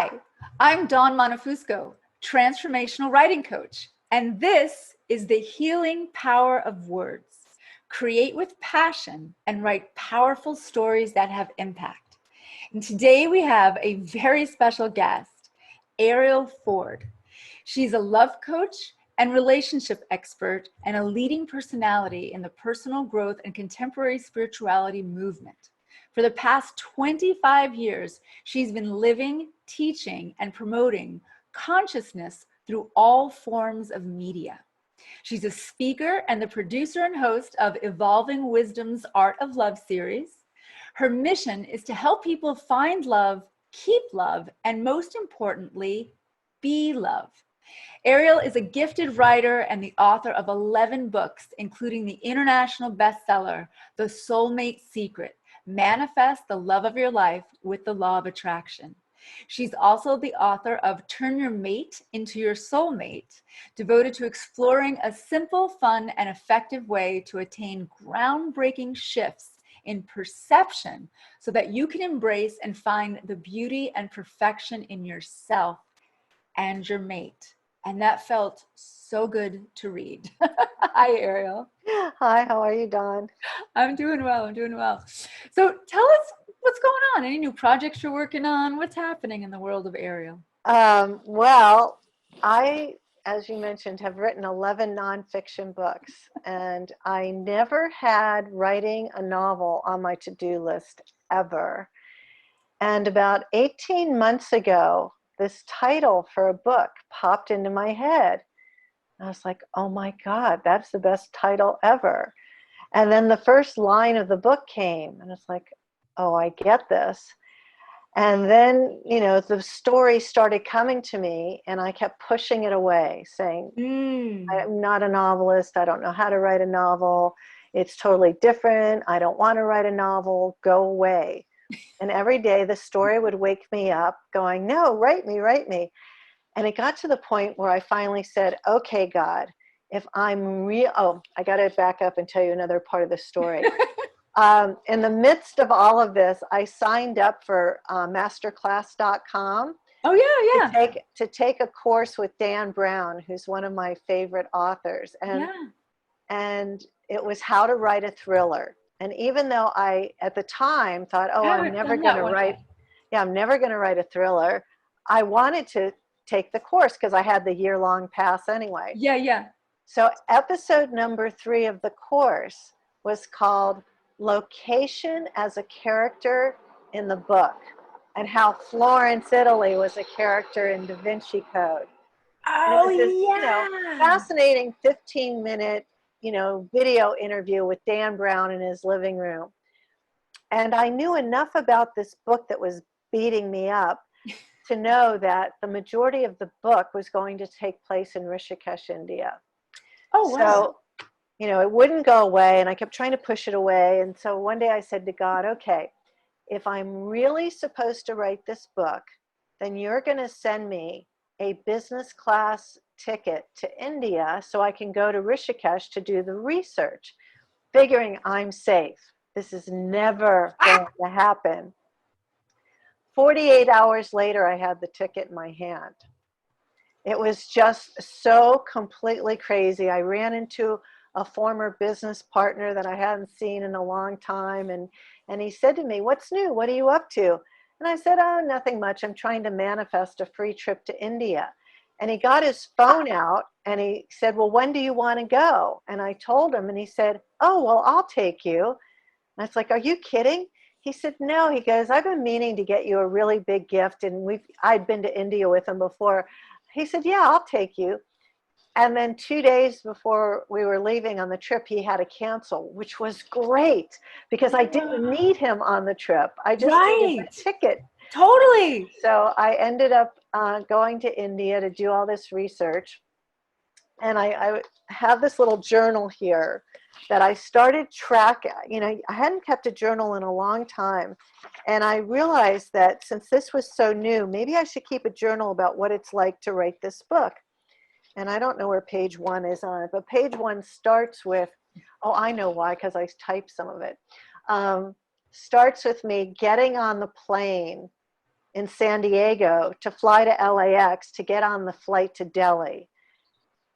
Hi, I'm Dawn Montefusco, Transformational Writing Coach, and this is the healing power of words. Create with passion and write powerful stories that have impact. And today we have a very special guest, Arielle Ford. She's a love coach and relationship expert and a leading personality in the personal growth and contemporary spirituality movement. For the past 25 years, she's been living, teaching, and promoting consciousness through all forms of media. She's a speaker and the producer and host of Evolving Wisdom's Art of Love series. Her mission is to help people find love, keep love, and most importantly, be love. Arielle is a gifted writer and the author of 11 books, including the international bestseller, The Soulmate Secret: Manifest the Love of Your Life with the Law of Attraction. She's also the author of Turn Your Mate into Your Soulmate, devoted to exploring a simple, fun, and effective way to attain groundbreaking shifts in perception so that you can embrace and find the beauty and perfection in yourself and your mate. And that felt so good to read. Hi, Arielle. Hi, how are you, Dawn? I'm doing well. So tell us what's going on. Any new projects you're working on? What's happening in the world of Arielle? Well, I, as you mentioned, have written 11 nonfiction books, and I never had writing a novel on my to-do list ever. And about 18 months ago, this title for a book popped into my head. I was like, oh my God, that's the best title ever. And then the first line of the book came, and it's like, oh, I get this. And then, the story started coming to me, and I kept pushing it away, saying, I'm not a novelist. I don't know how to write a novel. It's totally different. I don't want to write a novel. Go away. And every day the story would wake me up going, no, write me. And it got to the point where I finally said, okay, God, if I'm I got to back up and tell you another part of the story. In the midst of all of this, I signed up for masterclass.com. Oh, yeah. To take a course with Dan Brown, who's one of my favorite authors. And it was how to write a thriller. And even though I, at the time, thought, I'm never going to write a thriller, I wanted to take the course because I had the year-long pass anyway. Yeah. So episode number 3 of the course was called Location as a Character in the Book, and how Florence, Italy was a character in Da Vinci Code. Oh, and it was this, fascinating 15-minute video interview with Dan Brown in his living room. And I knew enough about this book that was beating me up to know that the majority of the book was going to take place in Rishikesh, India. Oh, wow. So, it wouldn't go away, and I kept trying to push it away. And so one day I said to God, okay, if I'm really supposed to write this book, then you're going to send me a business class ticket to India so I can go to Rishikesh to do the research, figuring I'm safe. This is never going to happen. 48 hours later, I had the ticket in my hand. It was just so completely crazy. I ran into a former business partner that I hadn't seen in a long time, and he said to me, "What's new? What are you up to?" And I said, "Oh, nothing much. I'm trying to manifest a free trip to India." And he got his phone out and he said, "Well, when do you want to go?" And I told him, and he said, "Oh, well, I'll take you." And I was like, "Are you kidding?" He said, "No." He goes, "I've been meaning to get you a really big gift." And I'd been to India with him before. He said, "Yeah, I'll take you." And then 2 days before we were leaving on the trip, he had to cancel, which was great because I didn't need him on the trip. I just needed the ticket. Totally. So I ended up going to India to do all this research. And I have this little journal here that I started tracking. I hadn't kept a journal in a long time. And I realized that since this was so new, maybe I should keep a journal about what it's like to write this book. And I don't know where page 1 is on it, but page 1 starts with, I know why, because I typed some of it. Starts with me getting on the plane in San Diego to fly to LAX to get on the flight to Delhi.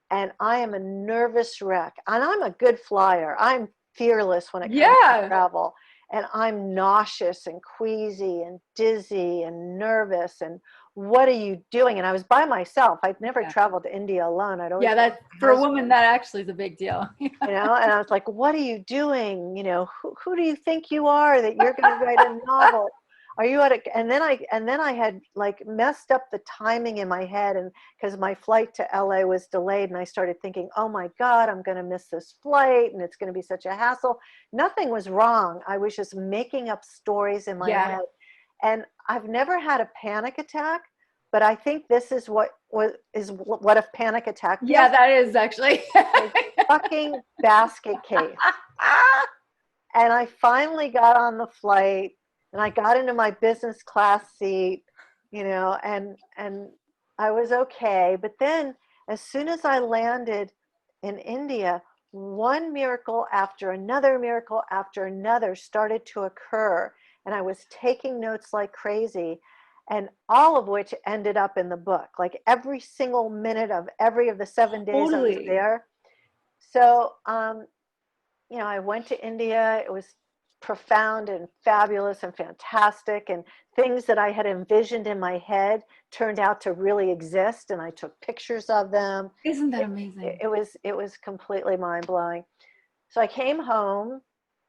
And I am a nervous wreck. And I'm a good flyer. I'm fearless when it comes to travel. And I'm nauseous and queasy and dizzy and nervous. And what are you doing? And I was by myself. I'd never traveled to India alone. I'd always that for a woman, that actually is a big deal. You know, and I was like, what are you doing? You know, who do you think you are that you're going to write a novel? Are you at a, and then I had like messed up the timing in my head, and because my flight to LA was delayed, and I started thinking, oh my God, I'm going to miss this flight and it's going to be such a hassle. Nothing was wrong. I was just making up stories in my head. And I've never had a panic attack, but I think this is what a panic attack feels. Yeah, that is actually a fucking basket case. And I finally got on the flight, and I got into my business class seat, you know, and I was okay. But then as soon as I landed in India, one miracle after another started to occur. And I was taking notes like crazy, and all of which ended up in the book, like every single minute of every of the 7 days I was there. So, you know, I went to India. It was profound and fabulous and fantastic, and things that I had envisioned in my head turned out to really exist, and I took pictures of them. Isn't that amazing? It was completely mind-blowing. So I came home,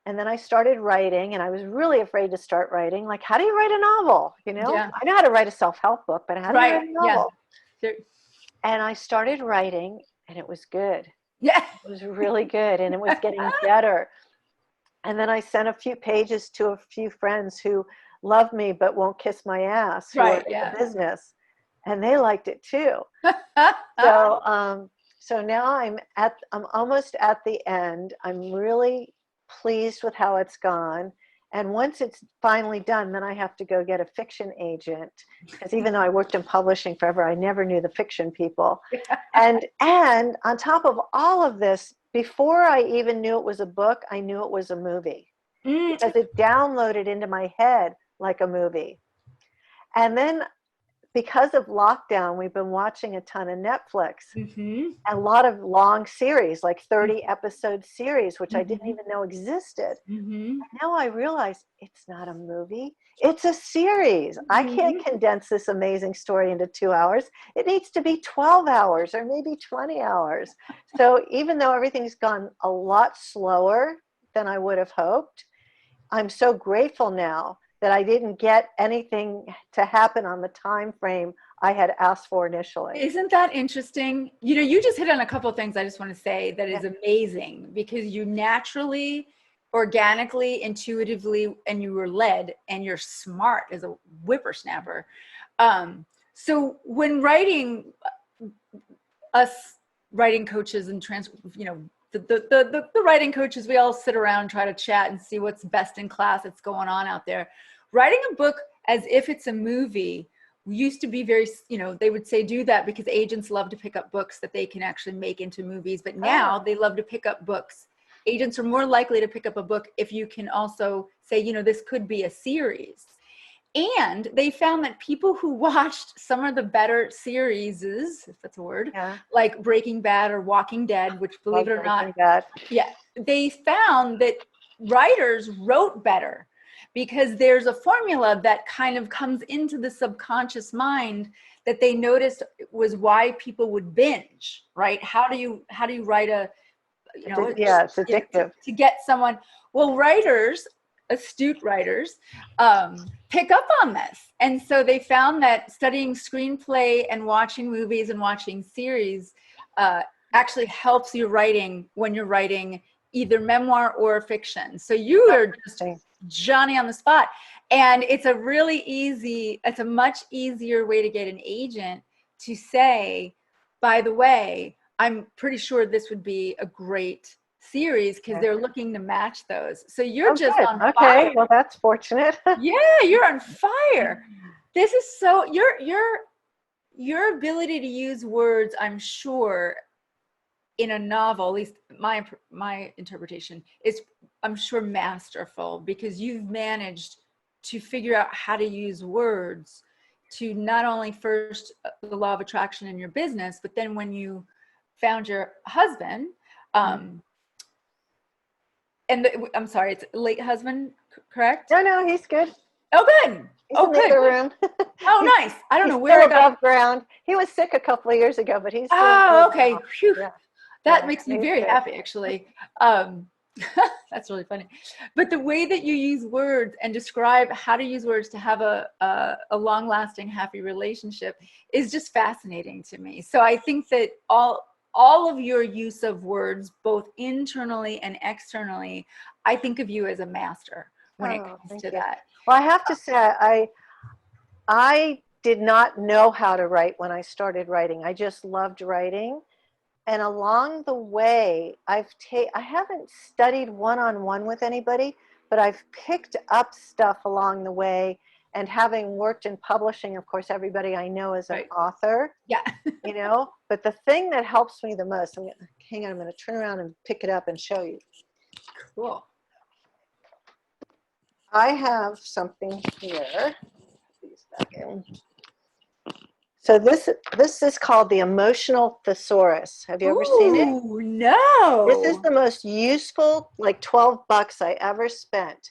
and then I started writing, and I was really afraid to start writing. Like, how do you write a novel? You know, I know how to write a self-help book, but how do you write a novel? And I started writing, and it was good. Yeah. It was really good, and it was getting better. And then I sent a few pages to a few friends who love me but won't kiss my ass, who are in the business, and they liked it too. So now I'm almost at the end. I'm really pleased with how it's gone. And once it's finally done, then I have to go get a fiction agent, because even though I worked in publishing forever, I never knew the fiction people. And on top of all of this, before I even knew it was a book, I knew it was a movie, because it downloaded into my head like a movie. And then because of lockdown, we've been watching a ton of Netflix, a lot of long series, like 30 episode series, which I didn't even know existed. And now I realize it's not a movie, it's a series. I can't condense this amazing story into 2 hours. It needs to be 12 hours or maybe 20 hours. So even though everything's gone a lot slower than I would have hoped, I'm so grateful now that I didn't get anything to happen on the time frame I had asked for initially. Isn't that interesting? You know, you just hit on a couple of things I just want to say that is amazing, because you naturally, organically, intuitively, and you were led, and you're smart as a whippersnapper. So when writing, us writing coaches and the writing coaches, we all sit around, try to chat and see what's best in class that's going on out there. Writing a book as if it's a movie used to be very, they would say do that because agents love to pick up books that they can actually make into movies. But now they love to pick up books. Agents are more likely to pick up a book if you can also say, this could be a series. And they found that people who watched some of the better series, if that's a word, like Breaking Bad or Walking Dead, which believe it or not, they found that writers wrote better, because there's a formula that kind of comes into the subconscious mind that they noticed was why people would binge, right? How do you write it's addictive to get someone? Well, writers, astute writers, pick up on this. And so they found that studying screenplay and watching movies and watching series actually helps you writing when you're writing either memoir or fiction. So you are just Johnny on the spot. And it's a much easier way to get an agent to say, by the way, I'm pretty sure this would be a great series, because they're looking to match those. So you're just on fire. Okay, well, that's fortunate. Yeah, you're on fire. This is so, your ability to use words, I'm sure, in a novel, at least my interpretation, is, I'm sure, masterful, because you've managed to figure out how to use words to not only first the law of attraction in your business, but then when you found your husband, I'm sorry, it's late husband, correct? No, he's good. Oh, good. He's Oh, in the good. other room. Oh, nice. I don't know He's where still I got. above ground. He was sick a couple of years ago, but he's doing Oh, good okay. now. Phew. Yeah. That Yeah, makes me he's very good. happy, actually. That's really funny. But the way that you use words and describe how to use words to have a long-lasting, happy relationship is just fascinating to me. So I think that all of your use of words, both internally and externally, I think of you as a master when it comes to that. Well, I have to say, I did not know how to write when I started writing. I just loved writing. And along the way, I haven't studied one-on-one with anybody, but I've picked up stuff along the way. And having worked in publishing, of course, everybody I know is an author. Yeah. You know, but the thing that helps me the most, hang on, I'm going to turn around and pick it up and show you. Cool. I have something here. Please back in. So this is called the Emotional Thesaurus. Have you ever seen it? Ooh, no. This is the most useful, like $12 I ever spent.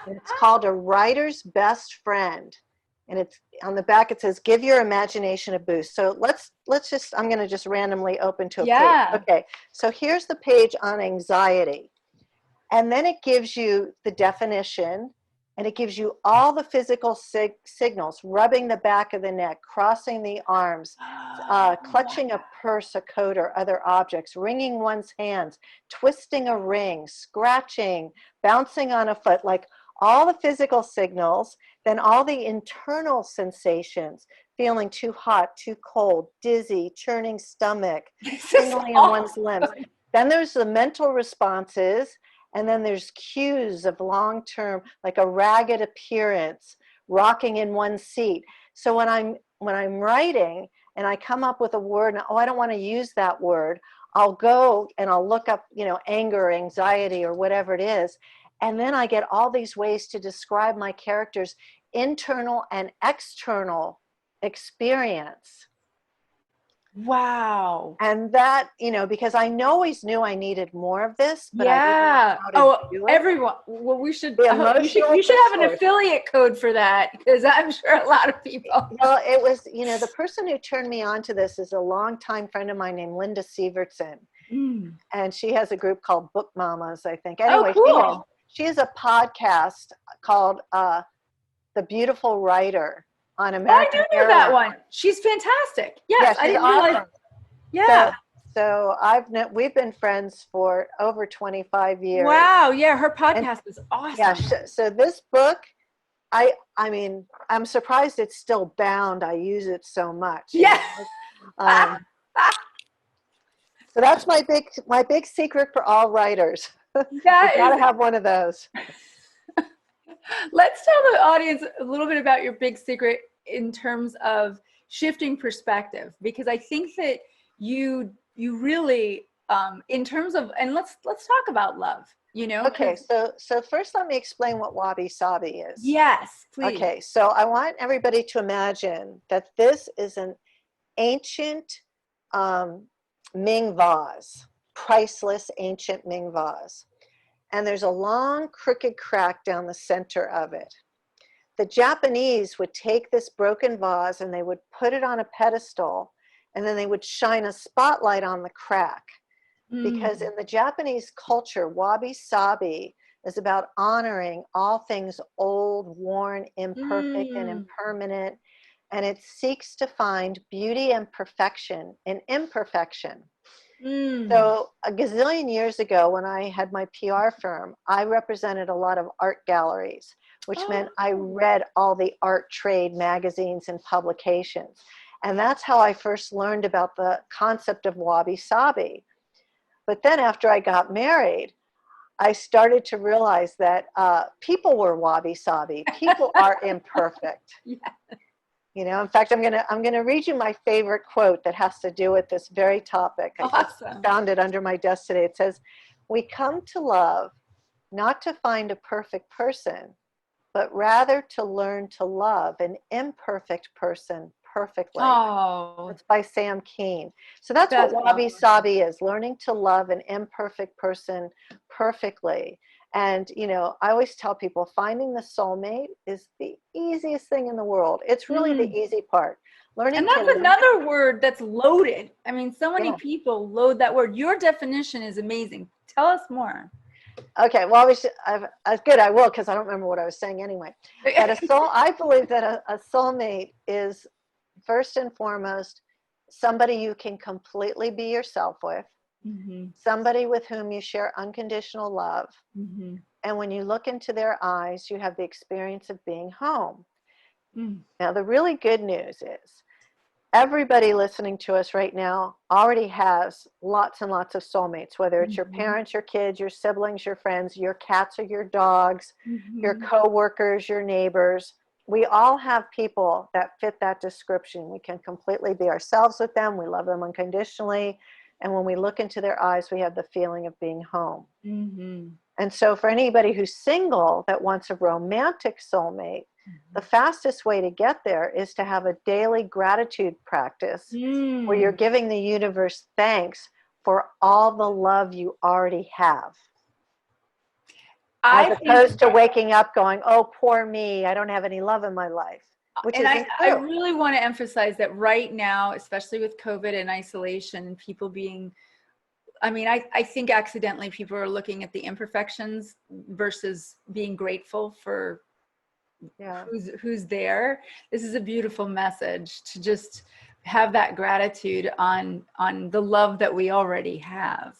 It's called A Writer's Best Friend. And it's on the back, it says, give your imagination a boost. So let's just, I'm going to just randomly open to a page. Okay, so here's the page on anxiety. And then it gives you the definition, and it gives you all the physical signals: rubbing the back of the neck, crossing the arms, clutching a purse, a coat, or other objects, wringing one's hands, twisting a ring, scratching, bouncing on a foot, like all the physical signals, then all the internal sensations: feeling too hot, too cold, dizzy, churning stomach, tingling in one's limbs. Then there's the mental responses. And then there's cues of long-term, like a ragged appearance, rocking in one seat. So when I'm writing and I come up with a word, and I don't want to use that word, I'll go and I'll look up, anger, anxiety, or whatever it is. And then I get all these ways to describe my character's internal and external experience. Wow. And that, because I always knew I needed more of this, but I didn't know how to do it. Everyone. Well, you should The you should have an affiliate code for that, because I'm sure a lot of people. Well, it was, the person who turned me on to this is a longtime friend of mine named Linda Sievertson. And she has a group called Book Mamas, I think. Anyway, cool. She has a podcast called The Beautiful Writer on American I do know that one. She's fantastic. Yes, I didn't realize. Yeah. So we've been friends for over 25 years. Wow. Yeah, her podcast is awesome. Yeah. So this book, I mean, I'm surprised it's still bound. I use it so much. Yeah. So that's my big secret for all writers. You gotta have one of those. Let's tell the audience a little bit about your big secret in terms of shifting perspective, because I think that you really, in terms of, and let's talk about love. Okay, so first let me explain what wabi sabi is. Yes, please. Okay, so I want everybody to imagine that this is an ancient Ming vase, priceless ancient Ming vase. And there's a long crooked crack down the center of it. The Japanese would take this broken vase and they would put it on a pedestal, and then they would shine a spotlight on the crack. Because in the Japanese culture, wabi sabi is about honoring all things old, worn, imperfect, and impermanent. And it seeks to find beauty and perfection in imperfection. So a gazillion years ago, when I had my PR firm, I represented a lot of art galleries, which meant I read all the art trade magazines and publications. And that's how I first learned about the concept of wabi sabi. But then after I got married, I started to realize that people were wabi sabi. People are imperfect. Yeah. In fact, I'm gonna read you my favorite quote that has to do with this very topic. Awesome. I found it under my desk today. It says, "We come to love not to find a perfect person, but rather to learn to love an imperfect person perfectly. Oh, It's by Sam Keen. So that's what that's Wabi awesome. Sabi is, learning to love an imperfect person perfectly. And, you know, I always tell people finding the soulmate is the easiest thing in the world. It's really the Mm. easy part. And Learning to that's love. another word that's loaded. I mean, so many Yeah. people load that word. Your definition is amazing. Tell us more. Okay, well, good. I will, because I don't remember what I was saying anyway. That I believe that a soulmate is first and foremost somebody you can completely be yourself with, Mm-hmm. somebody with whom you share unconditional love, Mm-hmm. and when you look into their eyes, you have the experience of being home. Mm. Now, the really good news is everybody listening to us right now already has lots and lots of soulmates, whether it's your Mm-hmm. parents, your kids, your siblings, your friends, your cats or your dogs, your Mm-hmm. coworkers, your neighbors. We all have people that fit that description. We can completely be ourselves with them. We love them unconditionally. And when we look into their eyes, we have the feeling of being home. Mm-hmm. And so for anybody who's single that wants a romantic soulmate, the fastest way to get there is to have a daily gratitude practice where you're Mm. giving the universe thanks for all the love you already have. As I think, opposed to waking up going, oh, poor me, I don't have any love in my life, which and isn't I true. really want to emphasize that right now, especially with COVID and isolation and people being, I mean, I think accidentally people are looking at the imperfections versus being grateful for Yeah. who's there. This is a beautiful message to just have that gratitude on the love that we already have.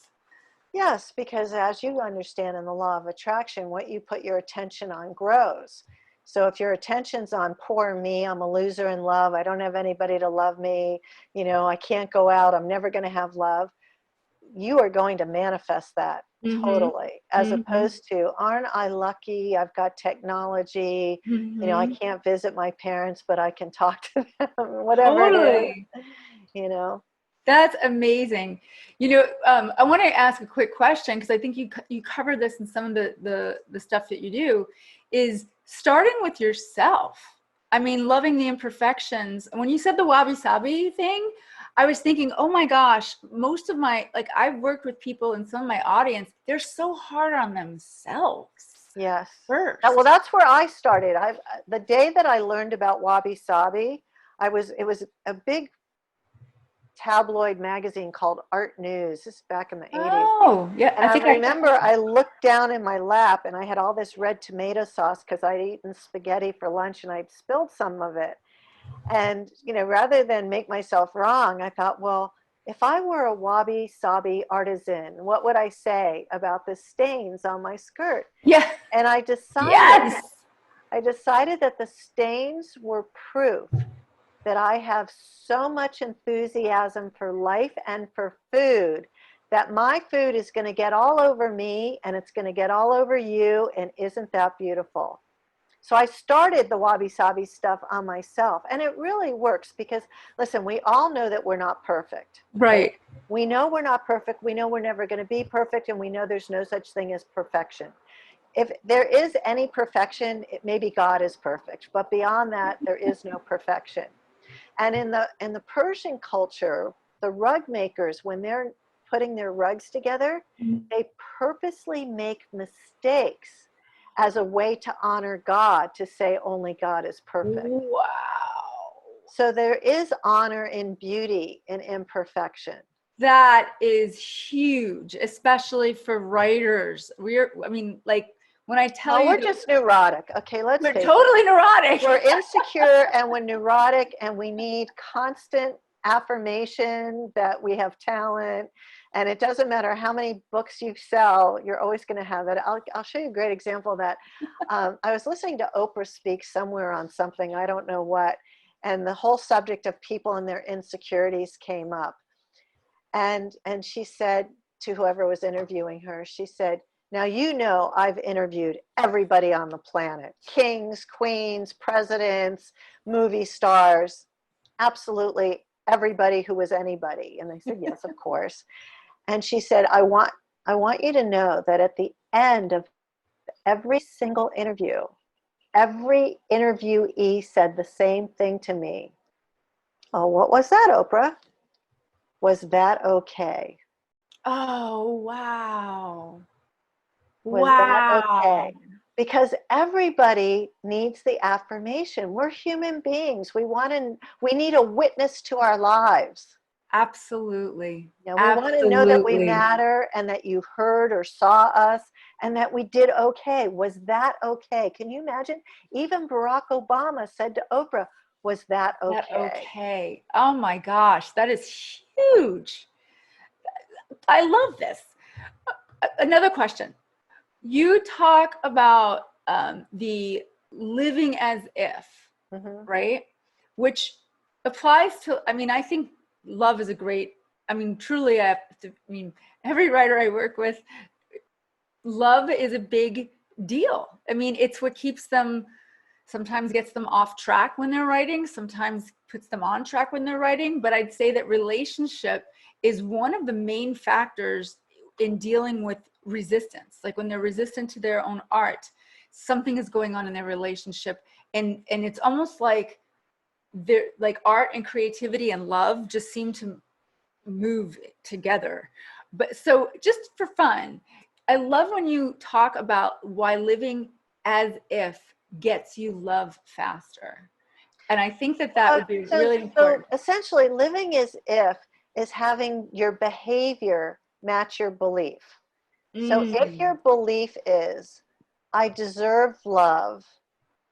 Yes, because as you understand in the law of attraction, what you put your attention on grows. So if your attention's on poor me, I'm a loser in love, I don't have anybody to love me, you know, I can't go out, I'm never going to have love, you are going to manifest that Mm-hmm. totally. As Mm-hmm. opposed to, aren't I lucky? I've got technology, you know, I Mm-hmm. can't visit my parents, but I can talk to them, whatever it is, Totally. you know. That's amazing. You know, I want to ask a quick question because I think you cover this in some of the stuff that you do, is starting with yourself. I mean, loving the imperfections. When you said the wabi sabi thing, I was thinking, oh my gosh, most of my, like, I've worked with people in some of my audience, they're so hard on themselves Yes. Well, first. that's where I started. The day that I learned about wabi sabi, it was a big tabloid magazine called Art News. This is back in the 80s. Oh, yeah, And I I think I, remember I looked down in my lap and I had all this red tomato sauce because I'd eaten spaghetti for lunch and I'd spilled some of it. And, you know, rather than make myself wrong, I thought, well, if I were a wabi sabi artisan, what would I say about the stains on my skirt? yeah, And yes. I decided that the stains were proof that I have so much enthusiasm for life and for food that my food is going to get all over me and it's going to get all over you. And isn't that beautiful? So I started the wabi sabi stuff on myself, and it really works because, listen, we all know that we're not perfect. Okay? Right. We know we're not perfect. We know we're never going to be perfect, and we know there's no such thing as perfection. If there is any perfection, maybe God is perfect, but beyond that, there is no perfection. And in the Persian culture, the rug makers, when they're putting their rugs together, they purposely make mistakes as a way to honor God, to say only God is perfect. Wow. So there is honor in beauty and imperfection. That is huge, especially for writers. I mean, like when I tell Well, you we're that just neurotic. Okay, let's we're face it. totally neurotic. We're insecure and we're neurotic and we need constant affirmation that we have talent. And it doesn't matter how many books you sell, you're always going to have that. I'll show you a great example of that. I was listening to Oprah speak somewhere on something, I don't know what, and the whole subject of people and their insecurities came up. And she said to whoever was interviewing her, she said, now, you know, I've interviewed everybody on the planet, kings, queens, presidents, movie stars, absolutely everybody who was anybody. And they said, yes, of course. And she said, I want you to know that at the end of every single interview, every interviewee said the same thing to me. Oh, what was that, Oprah? Was that okay? Oh, wow. Was that Wow. okay? Because everybody needs the affirmation. We're human beings. We need a witness to our lives. Absolutely. You know, we want to know that we Absolutely. matter and that you heard or saw us and that we did okay. Was that okay? Can you imagine? Even Barack Obama said to Oprah, was that That okay? okay. Oh my gosh, that is huge. I love this. Another question. You talk about the living as if, Hmm. right? Which applies to, I mean, I think love is a great, I mean, truly, I mean, every writer I work with, love is a big deal. I mean, it's what keeps them, sometimes gets them off track when they're writing, sometimes puts them on track when they're writing. But I'd say that relationship is one of the main factors in dealing with resistance. Like when they're resistant to their own art, something is going on in their relationship. And it's almost like they're like art and creativity and love just seem to move together. But so just for fun, I love when you talk about why living as if gets you love faster. And I think that that would be So, really so important. essentially, living as if is having your behavior match your belief. So if Mm, your belief is, I deserve love,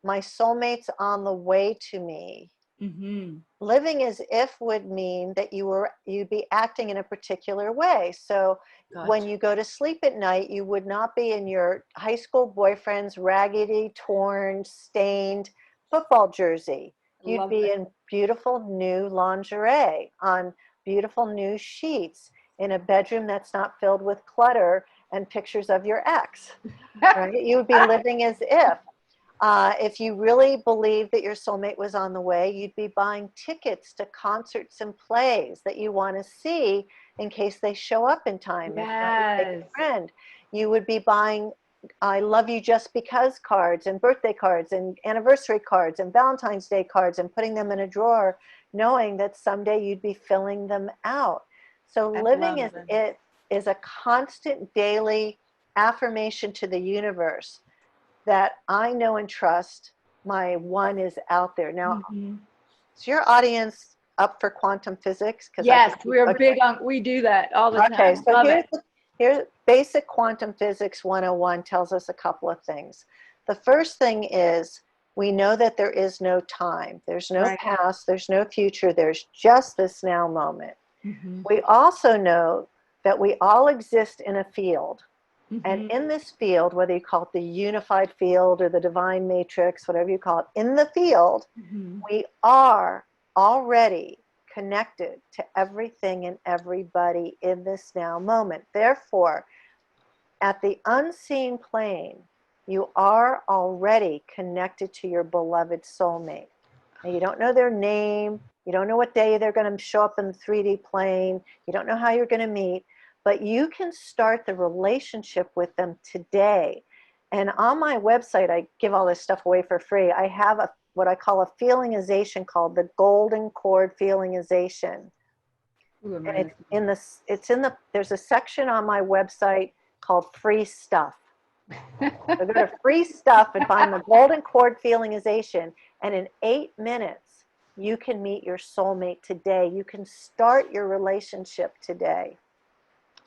my soulmate's on the way to me, mm-hmm. living as if would mean that you'd be acting in a particular way. So when Gotcha. you go to sleep at night, you would not be in your high school boyfriend's raggedy, torn, stained football jersey. I You'd love be this. in beautiful new lingerie on beautiful new sheets in a bedroom that's not filled with clutter and pictures of your ex, right? You would be living as if you really believed that your soulmate was on the way, you'd be buying tickets to concerts and plays that you want to see in case they show up in time. If not, you take Yes. a friend. You would be buying I love you just because cards and birthday cards and anniversary cards and Valentine's Day cards and putting them in a drawer, knowing that someday you'd be filling them out. So I living love as this. it is a constant daily affirmation to the universe that I know and trust my one is out there. Now, Mm-hmm. is your audience up for quantum physics? Because I Yes, could keep, we're okay. big on, we do that all the Okay, time. so Love it. here's basic quantum physics 101 tells us a couple of things. The first thing is we know that there is no time. There's no Right. past, there's no future, there's just this now moment. Mm-hmm. We also know that we all exist in a field. And Mm-hmm. in this field, whether you call it the unified field or the divine matrix, whatever you call it, in the field, Mm-hmm. we are already connected to everything and everybody in this now moment. Therefore, at the unseen plane, you are already connected to your beloved soulmate. Now, you don't know their name, you don't know what day they're going to show up in the 3D plane, you don't know how you're going to meet, but you can start the relationship with them today. And on my website, I give all this stuff away for free. I have what I call a feelingization called the golden cord feelingization. Ooh, I'm And writing it's in the there's a section on my website called free stuff. this So go down. to free stuff and find the golden cord feelingization. And in 8 minutes, you can meet your soulmate today. You can start your relationship today.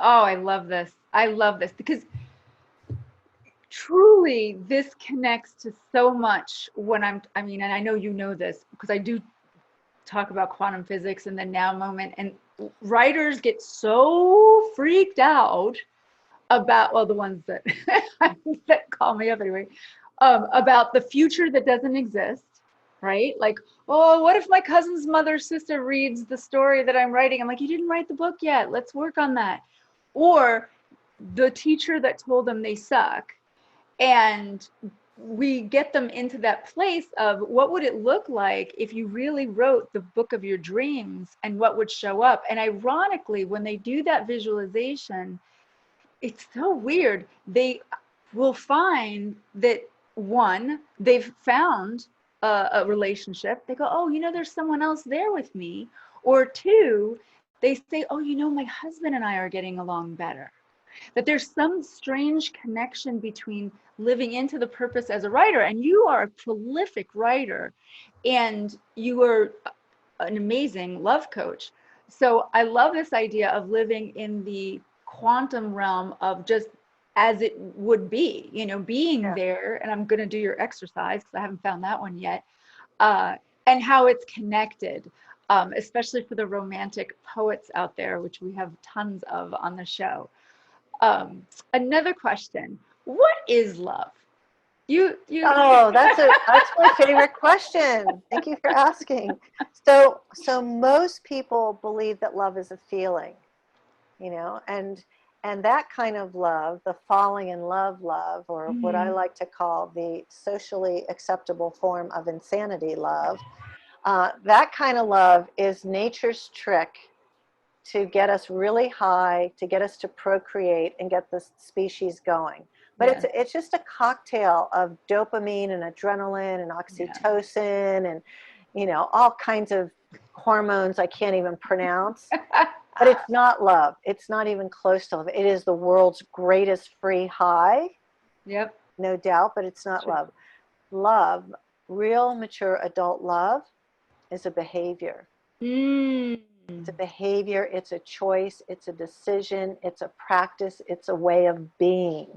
Oh, I love this. I love this because truly this connects to so much when I mean, and I know you know this because I do talk about quantum physics and the now moment. And writers get so freaked out about, well, the ones that that call me up anyway, about the future that doesn't exist, right? Like, oh, what if my cousin's mother's sister reads the story that I'm writing? I'm like, you didn't write the book yet. Let's work on that. Or the teacher that told them they suck. And we get them into that place of what would it look like if you really wrote the book of your dreams and what would show up. And ironically, when they do that visualization, it's so weird. They will find that one, they've found a relationship. They go, oh, there's someone else there with me. Or two, they say, oh, my husband and I are getting along better. That there's some strange connection between living into the purpose as a writer, and you are a prolific writer, and you are an amazing love coach. So I love this idea of living in the quantum realm of just as it would be, being there. And I'm going to do your exercise because I haven't found that one yet. And how it's connected, especially for the romantic poets out there, which we have tons of on the show. Another question: what is love? Oh, that's my favorite question. Thank you for asking. So most people believe that love is a feeling, and that kind of love, the falling in love, or what I like to call the socially acceptable form of insanity love, that kind of love is nature's trick to get us really high, to get us to procreate and get the species going. But it's just a cocktail of dopamine and adrenaline and oxytocin and, all kinds of hormones I can't even pronounce. But it's not love. It's not even close to love. It is the world's greatest free high. Yep. No doubt, but it's not love. Love, real mature adult love, is a behavior. It's a behavior, it's a choice, it's a decision, it's a practice, it's a way of being.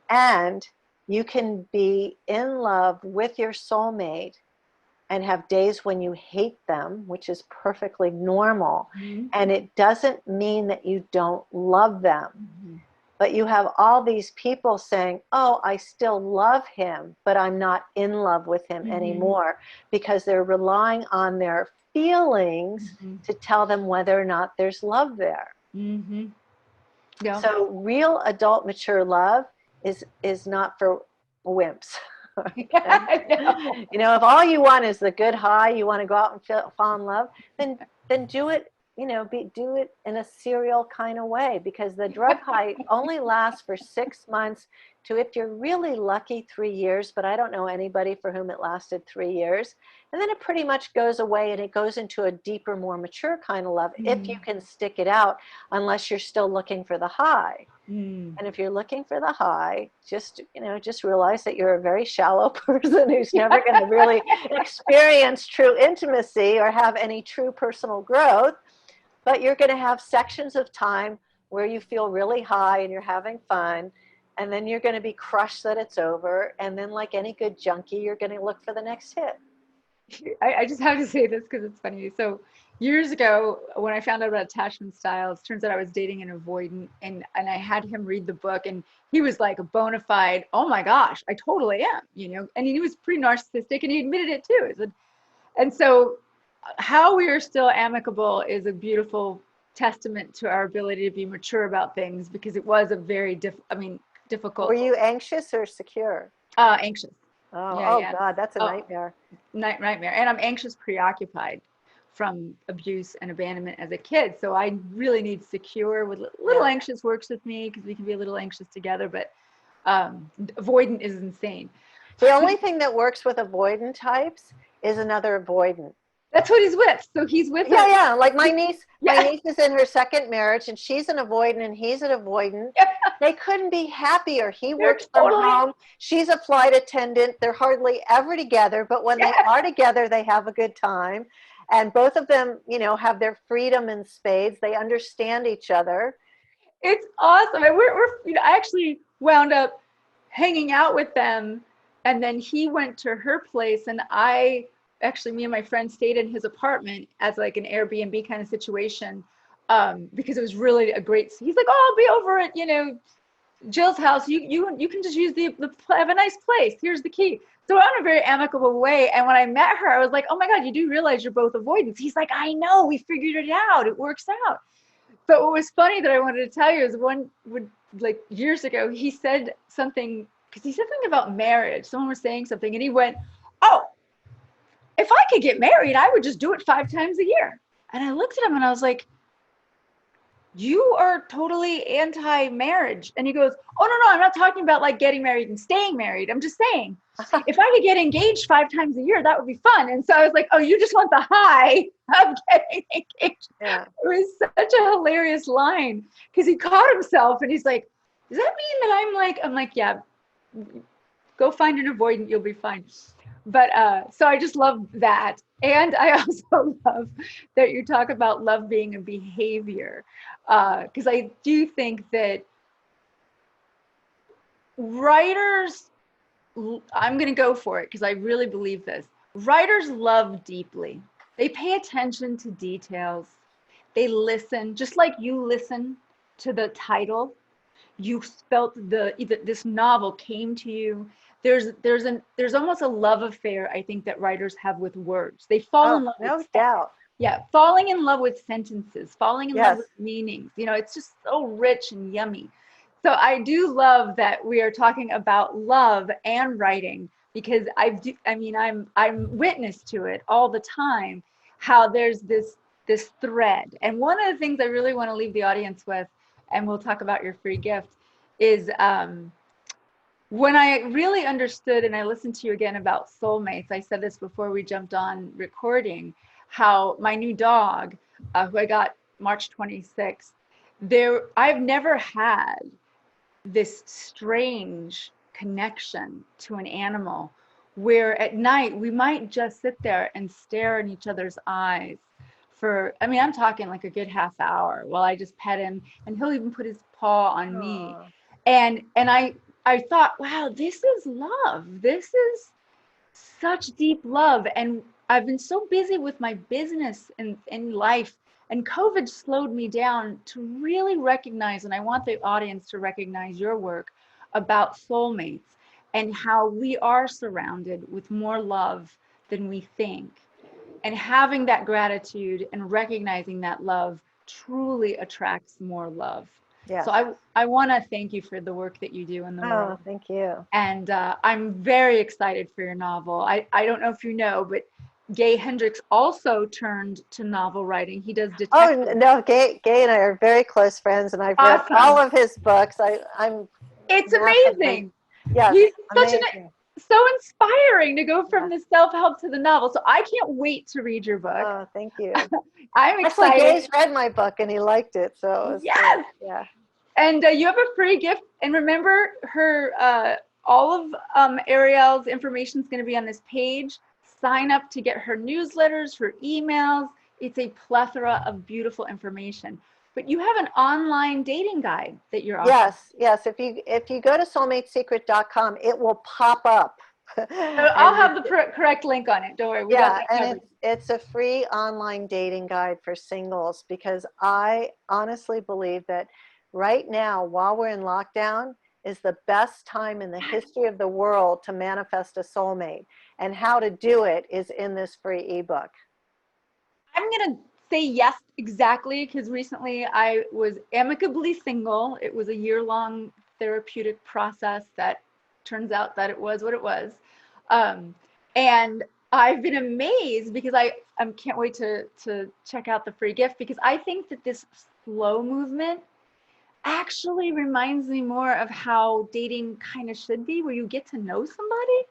And you can be in love with your soulmate and have days when you hate them, which is perfectly normal. And it doesn't mean that you don't love them. But you have all these people saying, oh, I still love him, but I'm not in love with him anymore, because they're relying on their feelings to tell them whether or not there's love there. Yeah. So real adult mature love is not for wimps. If all you want is the good high, you want to go out and fall in love, then do it. Do it in a serial kind of way, because the drug high only lasts for 6 months to, if you're really lucky, 3 years. But I don't know anybody for whom it lasted 3 years. And then it pretty much goes away, and it goes into a deeper, more mature kind of love if you can stick it out, unless you're still looking for the high. And if you're looking for the high, just realize that you're a very shallow person who's never going to really experience true intimacy or have any true personal growth. But you're going to have sections of time where you feel really high and you're having fun. And then you're going to be crushed that it's over. And then, like any good junkie, you're going to look for the next hit. I just have to say this because it's funny. So years ago, when I found out about attachment styles, turns out I was dating an avoidant, and I had him read the book, and he was like a bona fide, oh my gosh, I totally am, and he was pretty narcissistic, and he admitted it too. And so how we are still amicable is a beautiful testament to our ability to be mature about things, because it was a very difficult. Were you anxious or secure? Anxious. Oh, God, that's a nightmare. Nightmare. And I'm anxious, preoccupied from abuse and abandonment as a kid. So I really need secure. With little anxious works with me, because we can be a little anxious together, but avoidant is insane. The only thing that works with avoidant types is another avoidant. That's what he's with. So he's with Yeah. Like my niece is in her second marriage, and she's an avoidant and he's an avoidant. They couldn't be happier. He works from home. She's a flight attendant. They're hardly ever together, but when they are together, they have a good time. And both of them, have their freedom in spades. They understand each other. It's awesome. And I actually wound up hanging out with them, and then he went to her place, and me and my friend stayed in his apartment as like an Airbnb kind of situation, because it was really a great. He's like, oh, I'll be over at Jill's house. You can just use the have a nice place. Here's the key. So in a very amicable way. And when I met her, I was like, oh my God, you do realize you're both avoidants. He's like, I know, we figured it out. It works out. But what was funny that I wanted to tell you is years ago, he said something, because he said something about marriage. Someone was saying something, and he went, oh, if I could get married, I would just do it 5 times a year. And I looked at him and I was like, you are totally anti-marriage. And he goes, oh, no, I'm not talking about like getting married and staying married. I'm just saying, if I could get engaged 5 times a year, that would be fun. And so I was like, oh, you just want the high of getting engaged. Yeah. It was such a hilarious line because he caught himself and he's like, does that mean that I'm like, yeah, go find an avoidant, you'll be fine. But so I just love that. And I also love that you talk about love being a behavior, because I do think that writers, I'm going to go for it because I really believe this. Writers love deeply. They pay attention to details. They listen, just like you listen to the title. You felt either this novel came to you. There's almost a love affair, I think, that writers have with words. They fall in love no with doubt. yeah, falling in love with sentences, falling in love Yes. with meanings. You know, it's just so rich and yummy. So I do love that we are talking about love and writing because I'm witness to it all the time, how there's this thread. And one of the things I really want to leave the audience with, and we'll talk about your free gift, is when I really understood and I listened to you again about soulmates. I said this before we jumped on recording, how my new dog, who I got March 26th, I've never had this strange connection to an animal where at night we might just sit there and stare in each other's eyes for, I mean, I'm talking like a good half hour while I just pet him, and he'll even put his paw on me. And I thought, wow, this is love. This is such deep love. And I've been so busy with my business and in life, and COVID slowed me down to really recognize, and I want the audience to recognize your work about soulmates and how we are surrounded with more love than we think. And having that gratitude and recognizing that love truly attracts more love. Yes. So I want to thank you for the work that you do in the world. Thank you. And I'm very excited for your novel. I don't know if you know, but Gay Hendricks also turned to novel writing. He does detective. Oh no, Gay and I are very close friends, and I've read all of his books. I'm. It's amazing. Yes, he's amazing. So inspiring to go from the self-help to the novel. So I can't wait to read your book. Oh, thank you. I'm excited. Actually, Gay's read my book and he liked it. So it was yes, good. Yeah. And you have a free gift. And remember, her all of Arielle's information is going to be on this page. Sign up to get her newsletters, her emails. It's a plethora of beautiful information. But you have an online dating guide that you're offering. Yes. If you go to soulmatesecret.com, it will pop up. I'll have the correct link on it. Don't worry. We got that covered. And it's a free online dating guide for singles, because I honestly believe that right now, while we're in lockdown, is the best time in the history of the world to manifest a soulmate. And how to do it is in this free ebook. I'm going to say yes, exactly, because recently I was amicably single. It was a year-long therapeutic process that turns out that it was what it was. And I've been amazed because I can't wait to check out the free gift, because I think that this slow movement actually reminds me more of how dating kind of should be, where you get to know somebody.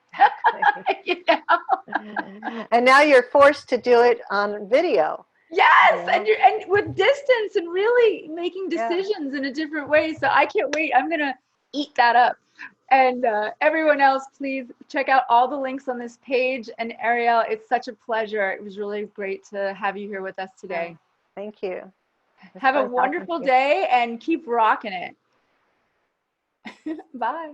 You know? And now you're forced to do it on video. Yes, and with distance and really making decisions in a different way. So I can't wait. I'm gonna eat that up. And everyone else, please check out all the links on this page. And Arielle, it's such a pleasure. It was really great to have you here with us today. Thank you. Have a wonderful day and keep rocking it. Bye.